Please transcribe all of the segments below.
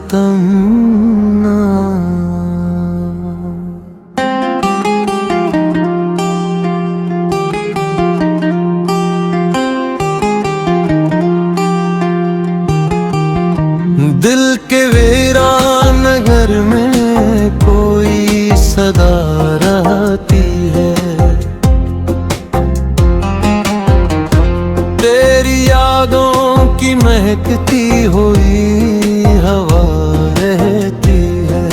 तमन्ना। दिल के वीरान नगर में कोई सदा रहती है, तेरी यादों की महकती हुई हवा रहती है।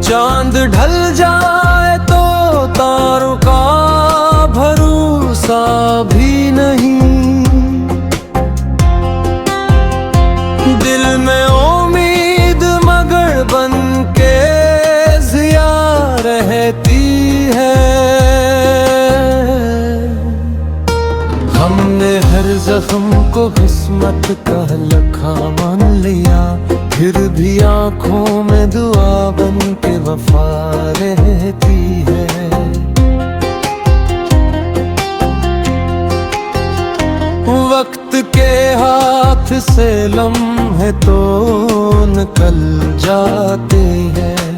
चांद ढल जाए तो तारों का भरोसा भी नहीं, दिल में उम्मीद मगर बन के जिया रहती है। हमने हर जख्म को किस्मत का लखा मान लिया, फिर भी आंखों में दुआ बन के वफा रहती है। वक्त के हाथ से लम्हे तो निकल जाते हैं,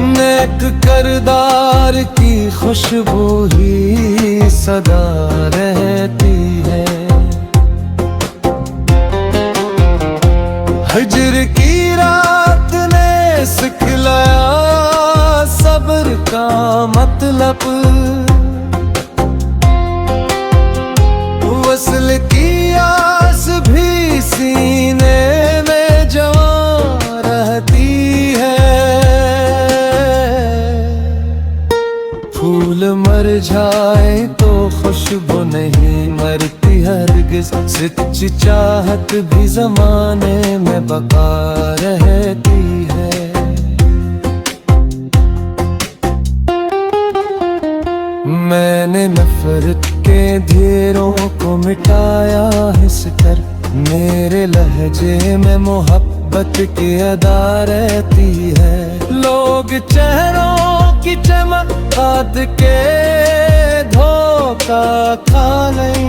नेक किरदार की खुशबू ही सदा रहती है। हिज्र की रात ने सिखलाया सब्र का मतलब, वसल की आस भी सीने में जवां रहती है। फूल मर जाए तो खुशबू नहीं मरती हरगिज़, सच्ची चाहत भी ज़माने में बका रहती है। मैंने नफरत के ढेरों को मिटाया हिस कर, मेरे लहजे में मोहब्बत की अदा रहती है। लोग चेहरों की चमक खाद के धोखा खा लें,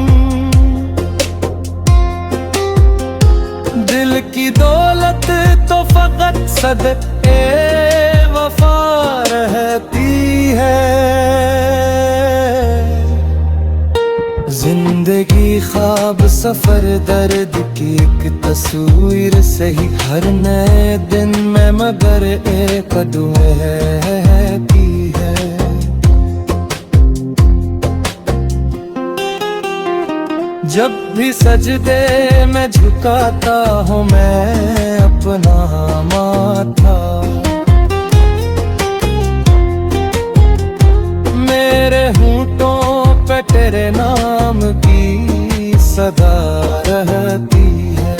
दिल की दौलत तो फकत सदके वफा रहती है। जिंदगी ख्वाब सफर दर्द की एक तस्वीर सही, हर नए दिन में मगर एक दुआ रहती है। जब भी सजदे में झुकाता हूँ मैं अपना माथा, मेरे होंठों पे तेरे नाम की सदा रहती है।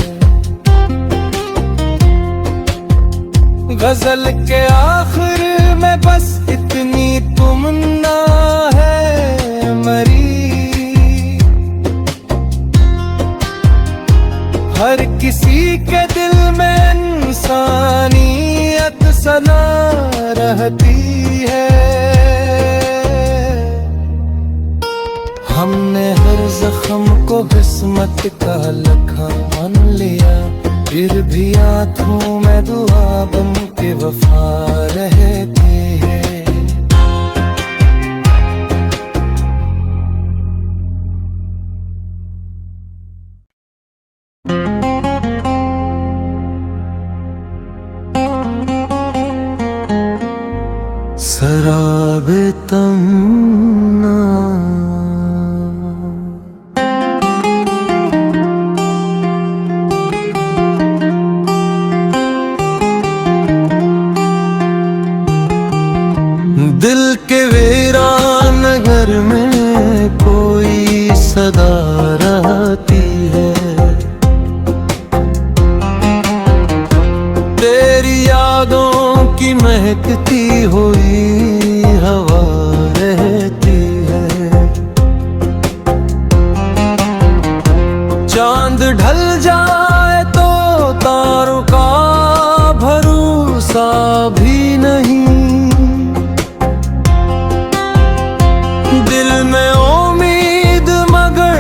गजल के आखिर में बस इतनी तमन्ना है मरी, हर किसी के दिल में इंसानियत सदा रहती है। हमने हर जख्म को किस्मत का लखा मान लिया, फिर भी आंखों में दुआ बन के वफा रहती है। शराबे तमन्ना। दिल के वीरान नगर में कोई सदा रहती है, तेरी यादों की महकती हुई हवा रहती है। चांद ढल जाए तो तारों का भरोसा भी नहीं, दिल में उम्मीद मगर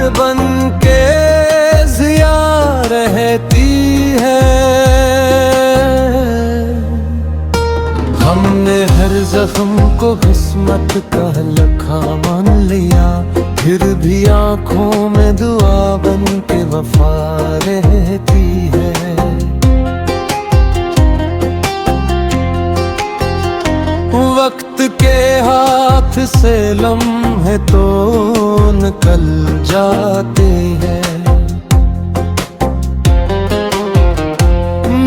जख्म को किस्मत का लखा मान लिया, फिर भी आंखों में दुआ बन के वफा रहती है। वक्त के हाथ से लम्हे तो निकल जाते हैं,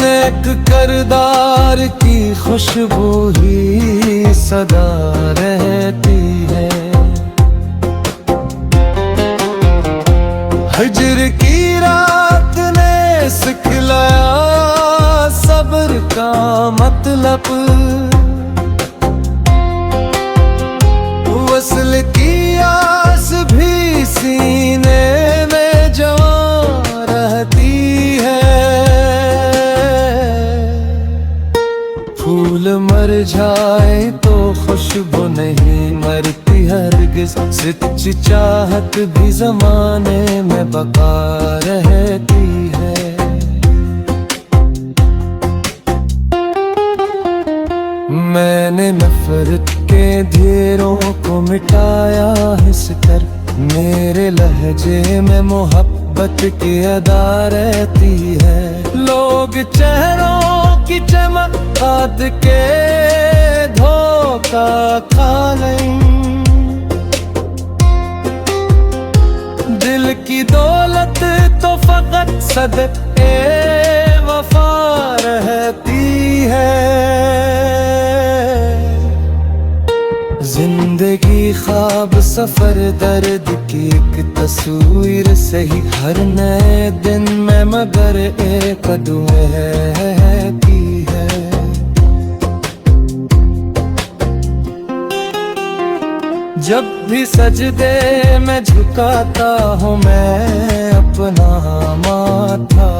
नेक किरदार की खुशबू ही सदा रहती है। हिज्र की रात ने सिखलाया सब्र का मतलब, वसल की आस भी सीने में जवां रहती है। फूल मर जाए तो खुशबू नहीं मरती हरगिज़, सच्ची चाहत भी ज़माने में बका रहती है। मैंने नफरत के ढेरों को मिटाया हिस कर, मेरे लहजे में मोहब्बत की अदा रहती है। लोग चेहरों की चमक खाद के धोखा खा लें, दिल की दौलत तो फकत सदके वफा रहती है। जिंदगी ख्वाब सफर दर्द की एक तस्वीर सही, हर नए दिन में मगर एक दुआ रहती है। जब भी सजदे में झुकाता हूँ मैं अपना माथा,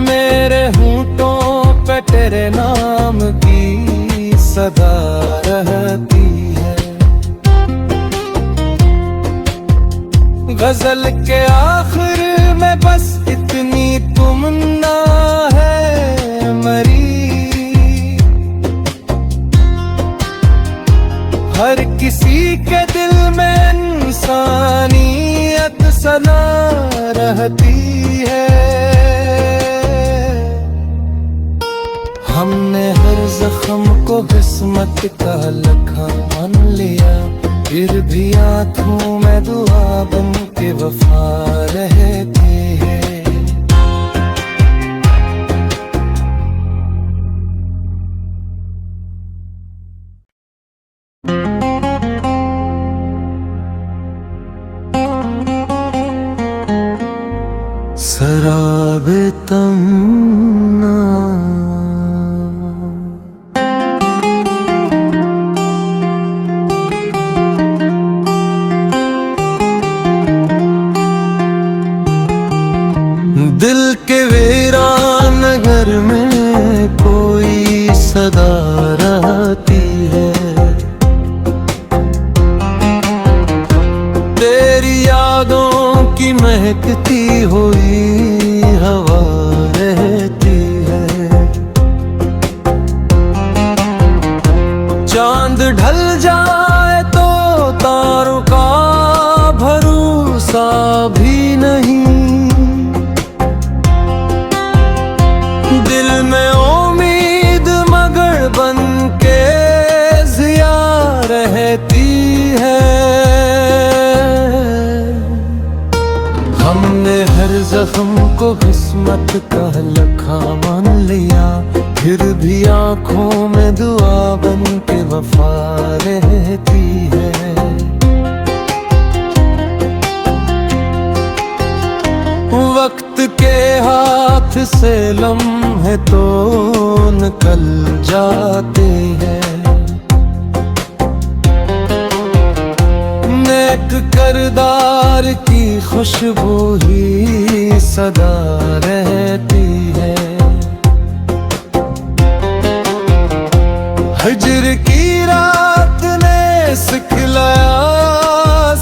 मेरे होंठों पे तेरे नाम की सदा रहती है। गजल के आखिर में बस इतनी तमन्ना है मरी, हर किसी के दिल में इंसानियत सदा रहती है। हमने हर जख्म को किस्मत का लखा मान लिया, फिर भी आंखों में दुआ बन के वफा रहती है। शराबे तमन्ना दिल के वीरान घर में कोई सदा रहती है। तेरी यादों की महकती हुई हवा रहती है। चांद ढल जाए तो तारों का भरोसा भी नहीं, दिल में उम्मीद मगर बन के जिया रहती है। हमने हर जख्म को किस्मत का लखा मान लिया, फिर भी आंखों में दुआ बन के वफा रहती है। वक्त के हाथ से लम्हे तो निकल जाते हैं, नेक किरदार की खुशबू ही सदा रहती है। हिज्र की रात ने सिखलाया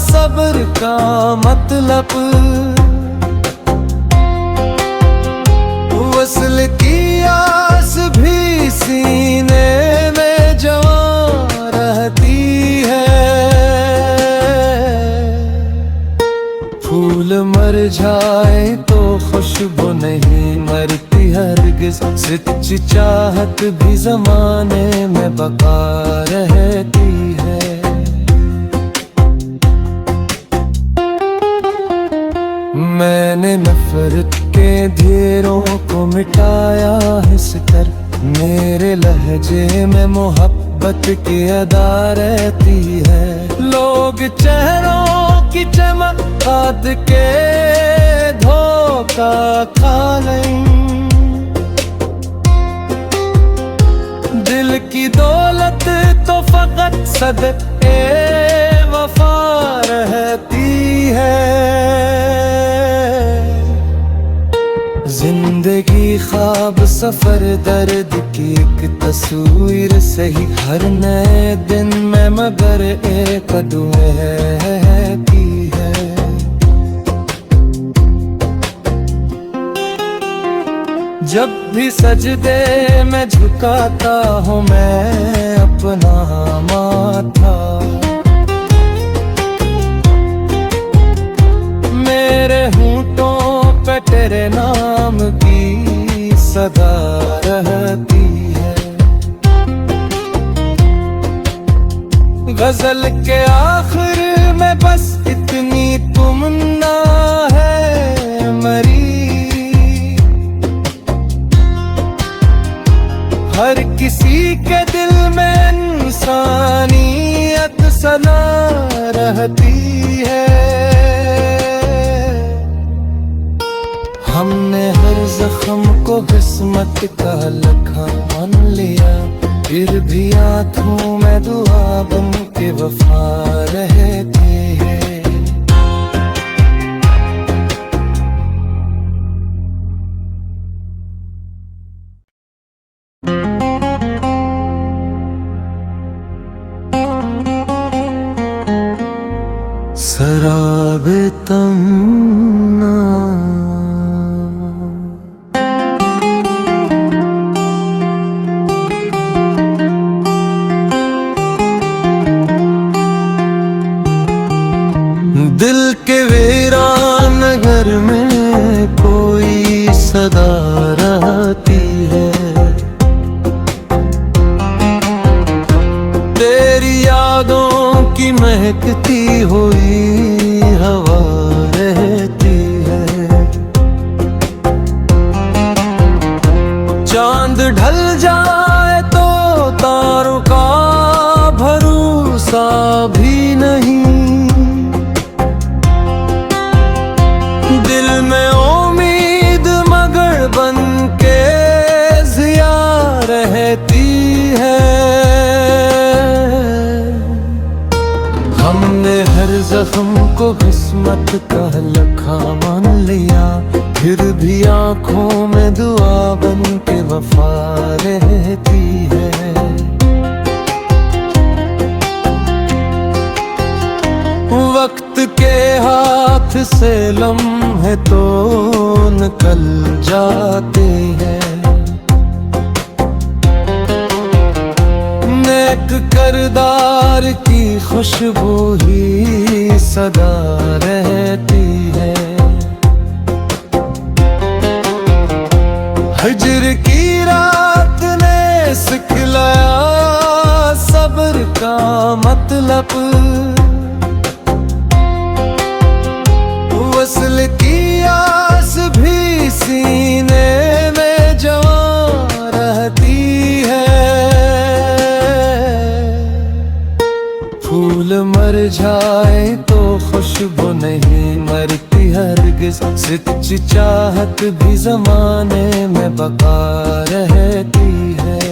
सब्र का मतलब, वसल की आस मुरझाए तो खुशबू नहीं मरती हरगिज, सच्ची चाहत भी जमाने में बका रहती है। मैंने नफरत के ढेरों को मिटाया हिस कर, मेरे लहजे में मोहब्बत की अदा रहती है। लोग चेहरों की चमक खाद के धोखा खा लें, दिल की दौलत तो फकत सदके वफा रहती है। जिंदगी ख्वाब सफर दर्द की एक तस्वीर सही, हर नए दिन में मगर एक दुआ रहती है। जब भी सजदे में झुकाता हूँ मैं अपना माथा, मेरे होंठों पे तेरे नाम की सदा रहती है। गजल के आखिर में बस इतनी तमन्ना है मरी, हर किसी के दिल में इंसानियत सदा रहती है। हमने हर जख्म को किस्मत का लखा मान लिया, फिर भी आंखों में दुआ बन के वफा रहती है। शराबे तमन्ना दिल के वीरान घर में कोई सदा रहती है। तेरी यादों की महकती हुई हवा रहती है। चांद ढल जाए तो तारों का भरोसा भी नहीं, दिल में उम्मीद मगर बन के जिया रहती है। हमने हर जख्म को किस्मत का लखा मान लिया, फिर भी आंखों में दुआ बन के वफा रहती है। वक्त के हाथ से लम्हे तो निकल जाते हैं, नेक किरदार की खुशबू ही सदा रहती है। हिज्र की रात ने सिखलाया सब्र का मतलब, वसल की आस भी सीने में जवां रहती है। फूल मर जाए तो खुशबू नहीं मरती हरगिज, सच्ची चाहत भी जमाने में बका रहती है।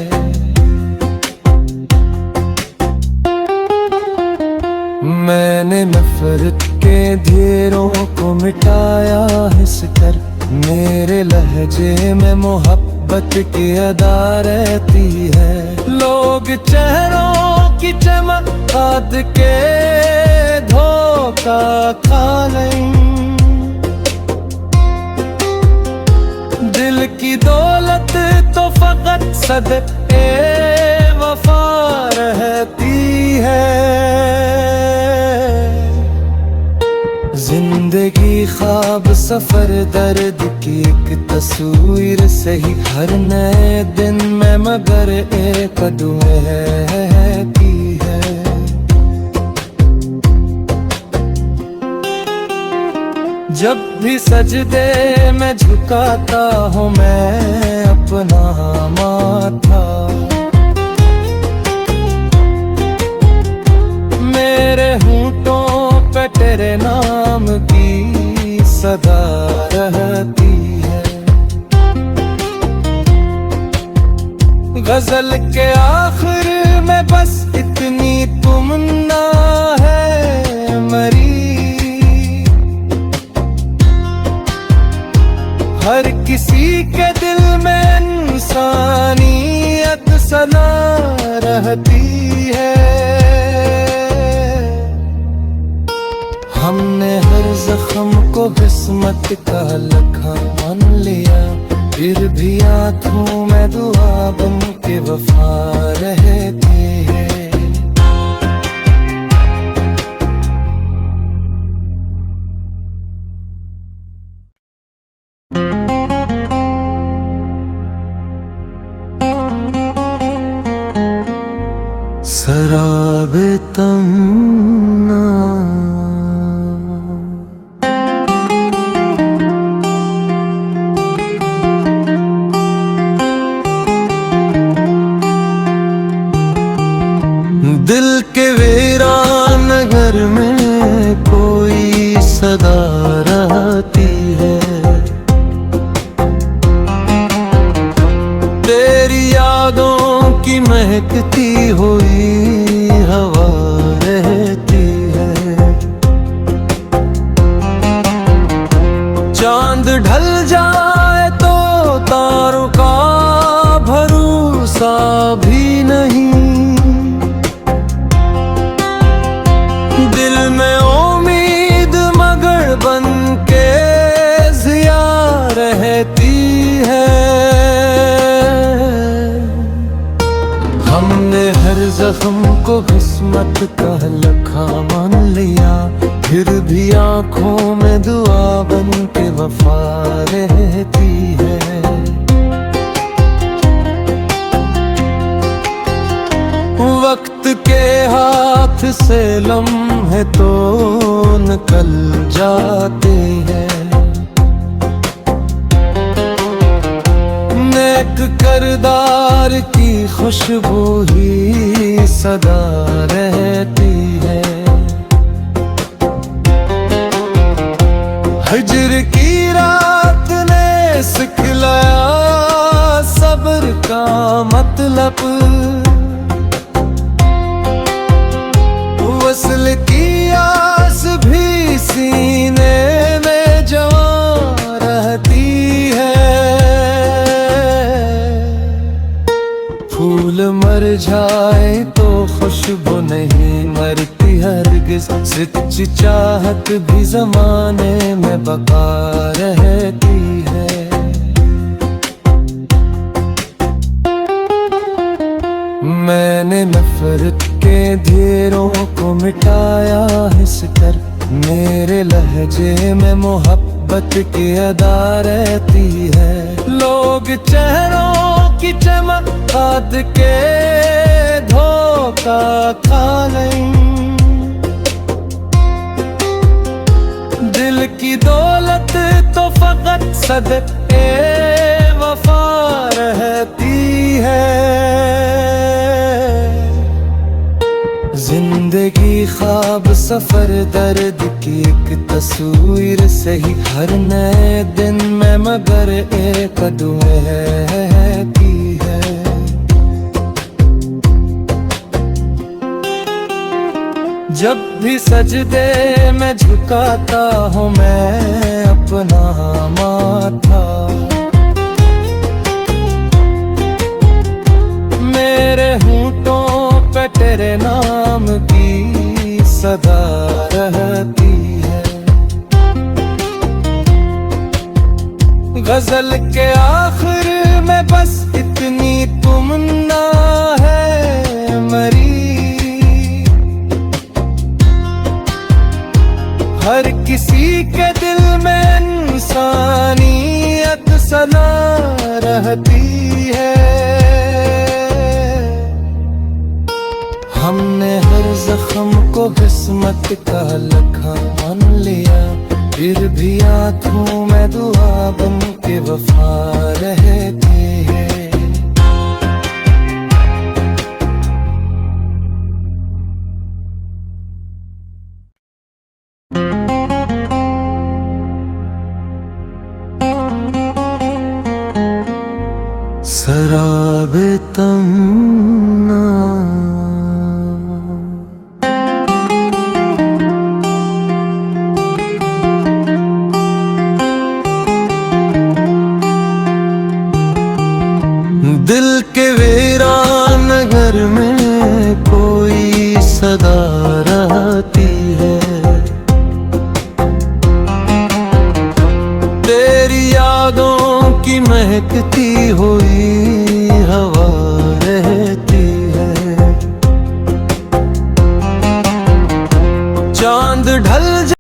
मैंने नफरत के ढेरों को मिटाया हिस कर, मेरे लहजे में मोहब्बत की अदा रहती है। लोग चेहरों की चमक खाद के धोखा खा लें, दिल की दौलत तो फकत सदके वफा रहती है। जिंदगी ख्वाब सफर दर्द की एक तस्वीर सही, हर नए दिन में मगर एक दुआ की है। जब भी सजदे में झुकाता हूँ मैं अपना माथा, मेरे होंठों पे तेरे नाम की सदा रहती है। गजल के आखिर में बस इतनी तमन्ना है मरी, हर किसी के दिल में इंसानियत सदा रहती है। हमने हर जख्म को किस्मत का लखा मान लिया, फिर भी आँखों में दुआ बन के वफा रहती है। शराबे तमन्ना दिल के वीरान नगर में कोई सदा रहती है, तेरी यादों की महकती हुई हवा रहती है। चांद ढल जाए तो तारों का भरोसा भी नहीं, दिल में उम्मीद मगर बन के जिया रहती है। हमने हर जख्म को किस्मत का लखा मान लिया, फिर भी आँखों में दुआ बन के वफा रहती है। वक्त के हाथ से लम्हे तो निकल जाते हैं, नेक किरदार की खुशबू ही सदा रहती है। हिज्र की रात ने सिखलाया सब्र का मतलब, वसल की आस भी सीने में जवां रहती है। फूल मर जाए तो खुशबू नहीं मरती हरगिज़, सच्ची चाहत भी ज़माने में बका रहती है। मैंने नफरत के ढेरों को मिटाया इस कर, मेरे लहजे में मोहब्बत की अदा रहती है। लोग चेहरों की चमक खाद के धोखा खा लें, दिल की दौलत तो फकत सदके वफा रहती है। जिंदगी ख्वाब सफर दर्द की एक तस्वीर सही, हर नए दिन में मगर एक दुआ की है। जब भी सजदे में झुकाता हूँ मैं अपना माथा, मेरे होंठों पे तेरे नाम की सदा रहती है। गजल के आखिर में बस इतनी तमन्ना है मरी, हर किसी के दिल में इंसानियत सना रहती है। हमने हर जख्म को किस्मत का लखा मान लिया, फिर भी आंखों में दुआ बन के वफा रहती है। शराब तमन्ना दिल के वीरान घर में कोई सदा रहती है। तेरी यादों की महकती हुई हवा रहती है। चांद ढल